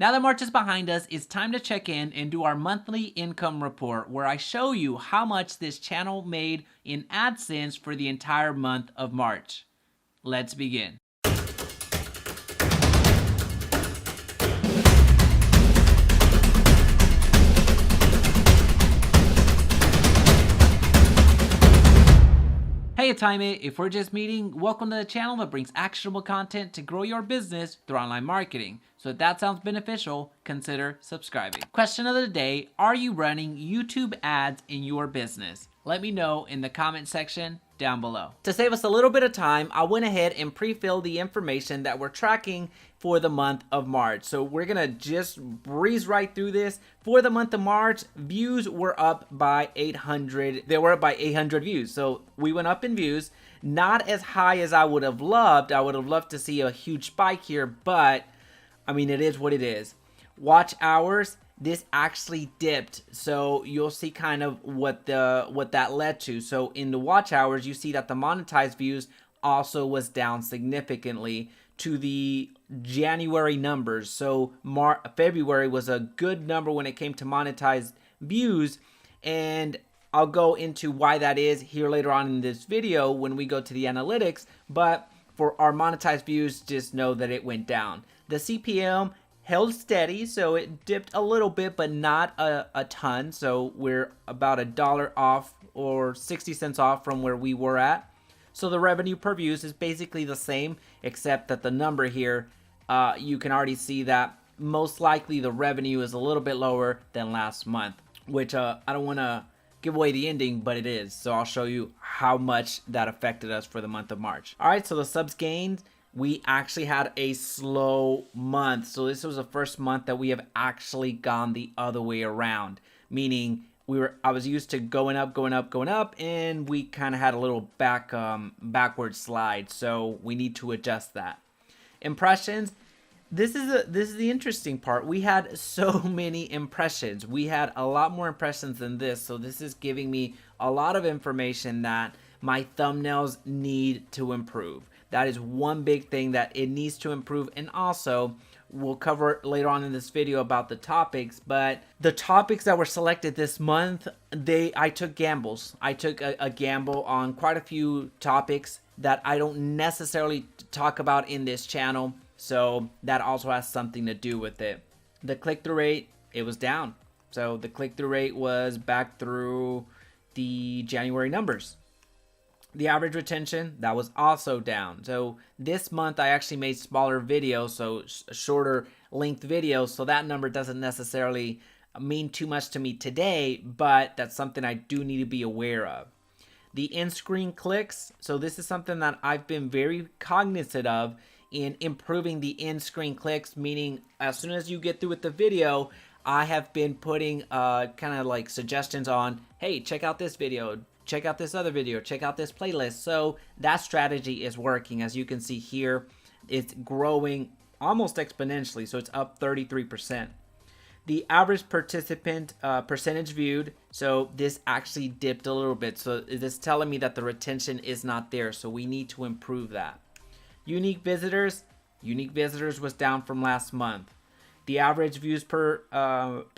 Now that March is behind us, it's time to check in and do our monthly income report where I show you how much this channel made in AdSense for the entire month of March. Let's begin. Hey, it's Jaime. If we're just meeting, welcome to the channel that brings actionable content to grow your business through online marketing. So if that sounds beneficial, consider subscribing. Question of the day, are you running YouTube ads in your business? Let me know in the comment section down below. To save us a little bit of time, I went ahead and pre-filled the information that we're tracking for the month of March. So we're gonna just breeze right through this. For the month of March, views were up by 800. They were up by 800 views. So we went up in views, not as high as I would have loved. I would have loved to see a huge spike here, but I mean, it is what it is. Watch hours, this actually dipped, so you'll see kind of what that led to. So in the watch hours, you see that the monetized views also was down significantly to the January numbers. So February was a good number when it came to monetized views, and I'll go into why that is here later on in this video when we go to the analytics. But for our monetized views, just know that it went down. The CPM held steady, so it dipped a little bit, but not a ton. So we're about $1 off or 60 cents off from where we were at. So the revenue per views is basically the same, except that the number here, you can already see that most likely the revenue is a little bit lower than last month, which I don't want to give away the ending, but it is. So I'll show you how much that affected us for the month of March. All right, so the subs gained. We actually had a slow month. So this was the first month that we have actually gone the other way around, meaning I was used to going up, and we kind of had a little backward slide. So we need to adjust that. Impressions. This is the interesting part. We had so many impressions. We had a lot more impressions than this. So this is giving me a lot of information that my thumbnails need to improve. That is one big thing that it needs to improve. And also, we'll cover later on in this video about the topics, but the topics that were selected this month, I took gambles. I took a gamble on quite a few topics that I don't necessarily talk about in this channel. So that also has something to do with it. The click-through rate, it was down. So the click-through rate was back through the January numbers. The average retention, that was also down. So this month I actually made smaller videos, so shorter length videos. So that number doesn't necessarily mean too much to me today, but that's something I do need to be aware of. The in-screen clicks, so this is something that I've been very cognizant of in improving the in-screen clicks, meaning as soon as you get through with the video, I have been putting kind of like suggestions on, hey, check out this video, check out this other video, check out this playlist. So that strategy is working. As you can see here, it's growing almost exponentially. So it's up 33%. The average participant percentage viewed. So this actually dipped a little bit. So it's telling me that the retention is not there. So we need to improve that. Unique visitors was down from last month. The average views per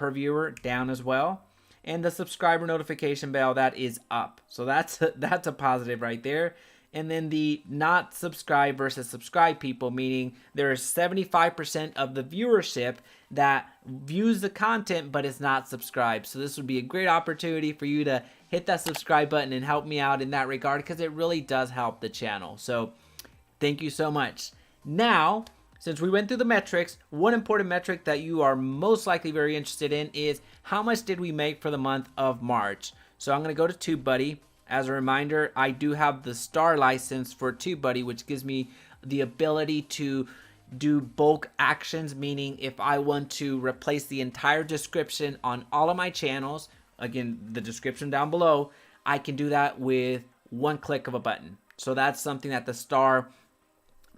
viewer down as well. And the subscriber notification bell, that is up. So that's a positive right there. And then the not subscribed versus subscribed people, meaning there is 75% of the viewership that views the content but is not subscribed. So this would be a great opportunity for you to hit that subscribe button and help me out in that regard, because it really does help the channel. So thank you so much. Now, since we went through the metrics, one important metric that you are most likely very interested in is how much did we make for the month of March. So I'm going to go to TubeBuddy. As a reminder, I do have the star license for TubeBuddy, which gives me the ability to do bulk actions, meaning if I want to replace the entire description on all of my channels, again, the description down below, I can do that with one click of a button. So that's something that the star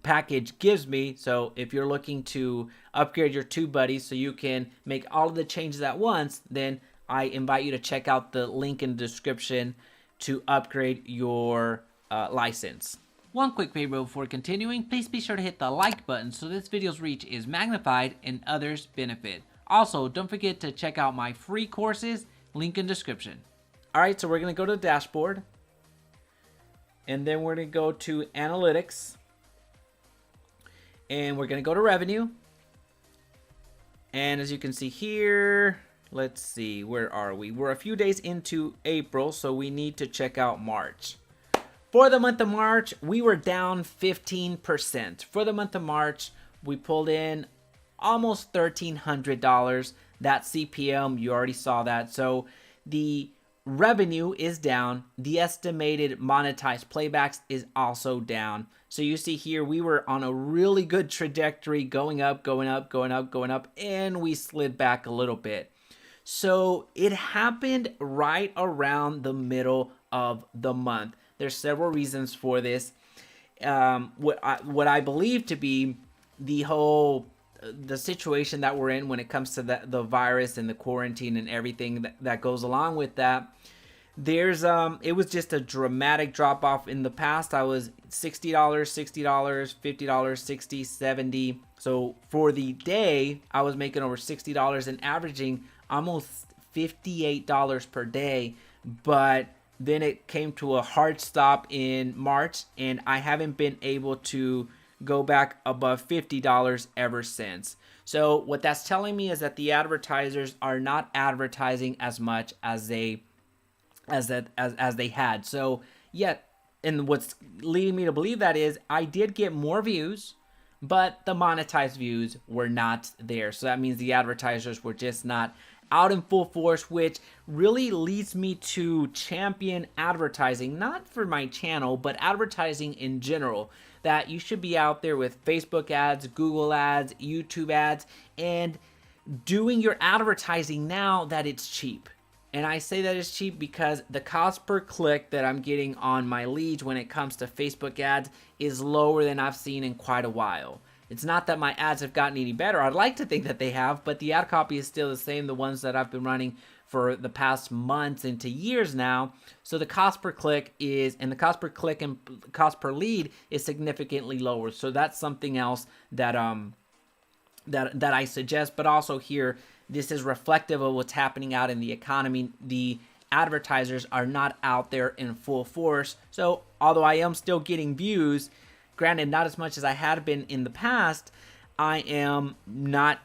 package gives me. So if you're looking to upgrade your TubeBuddy so you can make all of the changes at once, then I invite you to check out the link in the description to upgrade your license. One quick favor before continuing, please be sure to hit the like button so this video's reach is magnified and others benefit. Also, don't forget to check out my free courses, link in description. Alright, so we're going to go to the dashboard, and then we're going to go to analytics, and we're going to go to revenue. And as you can see here, let's see, where are we? We're a few days into April, so we need to check out March. For the month of March, we were down 15%. For the month of March, we pulled in almost $1,300. That CPM, you already saw that. So the revenue is down. The estimated monetized playbacks is also down. So you see here, we were on a really good trajectory, going up, going up, going up, going up, and we slid back a little bit. So it happened right around the middle of the month. There's several reasons for this. What I believe to be the situation that we're in when it comes to the virus and the quarantine and everything that goes along with that. It was just a dramatic drop off. In the past, I was $60, $60, $50, $60, $70. So for the day, I was making over $60 and averaging almost $58 per day. But then it came to a hard stop in March, and I haven't been able to go back above $50 ever since. So what that's telling me is that the advertisers are not advertising as much as they had. So yet, and what's leading me to believe that is I did get more views, but the monetized views were not there. So that means the advertisers were just not out in full force, which really leads me to champion advertising, not for my channel, but advertising in general. That you should be out there with Facebook ads, Google ads, YouTube ads, and doing your advertising now that it's cheap. And I say that it's cheap because the cost per click that I'm getting on my leads when it comes to Facebook ads is lower than I've seen in quite a while. It's not that my ads have gotten any better. I'd like to think that they have, but the ad copy is still the same, the ones that I've been running for the past months into years now. So the cost per click and the cost per click and cost per lead is significantly lower. So that's something else that that I suggest. But also here, this is reflective of what's happening out in the economy. The advertisers are not out there in full force. So although I am still getting views, granted, not as much as I had been in the past, I am not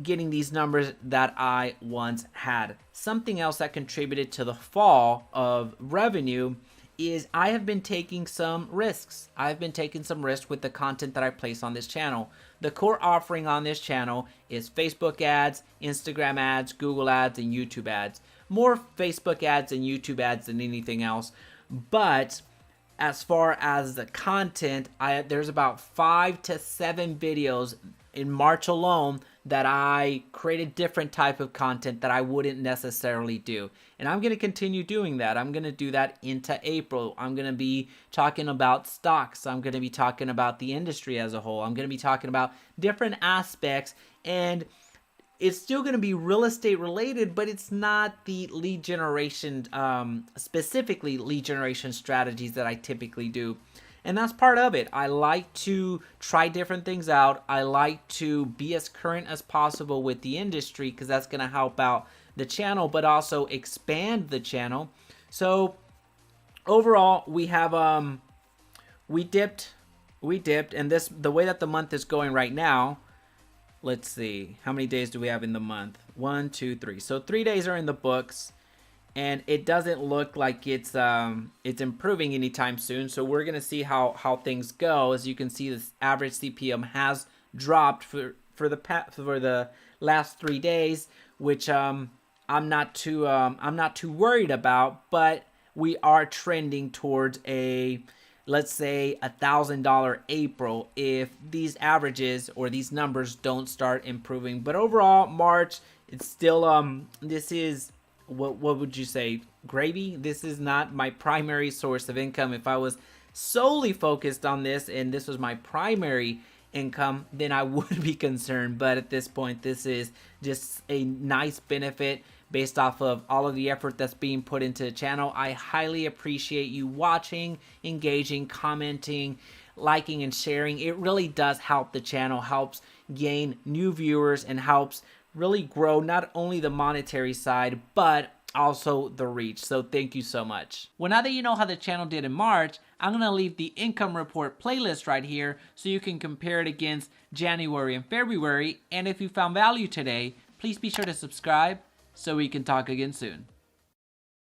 getting these numbers that I once had. Something else that contributed to the fall of revenue is I have been taking some risks. I've been taking some risks with the content that I place on this channel. The core offering on this channel is Facebook ads, Instagram ads, Google ads, and YouTube ads. More Facebook ads and YouTube ads than anything else. But as far as the content, there's about 5 to 7 videos in March alone that I created different type of content that I wouldn't necessarily do. And I'm going to continue doing that. I'm going to do that into April. I'm going to be talking about stocks. I'm going to be talking about the industry as a whole. I'm going to be talking about different aspects, and it's still going to be real estate related, but it's not the lead generation, specifically lead generation strategies that I typically do. And that's part of it. I like to try different things out. I like to be as current as possible with the industry because that's going to help out the channel, but also expand the channel. So overall, we have we dipped, and the way that the month is going right now. Let's see, how many days do we have in the month? 1, 2, 3. So 3 days are in the books, and it doesn't look like it's improving anytime soon. So we're gonna see how things go. As you can see, this average CPM has dropped for the last 3 days, which I'm not too worried about. But we are trending towards let's say $1,000 April if these averages or these numbers don't start improving. But overall, March, it's still this is what would you say, gravy? This is not my primary source of income. If I was solely focused on this and this was my primary income, then I would be concerned. But at this point, this is just a nice benefit. based off of all of the effort that's being put into the channel. I highly appreciate you watching, engaging, commenting, liking, and sharing. It really does help the channel, helps gain new viewers, and helps really grow not only the monetary side, but also the reach. So thank you so much. Well, now that you know how the channel did in March, I'm going to leave the income report playlist right here so you can compare it against January and February. And if you found value today, please be sure to subscribe so we can talk again soon.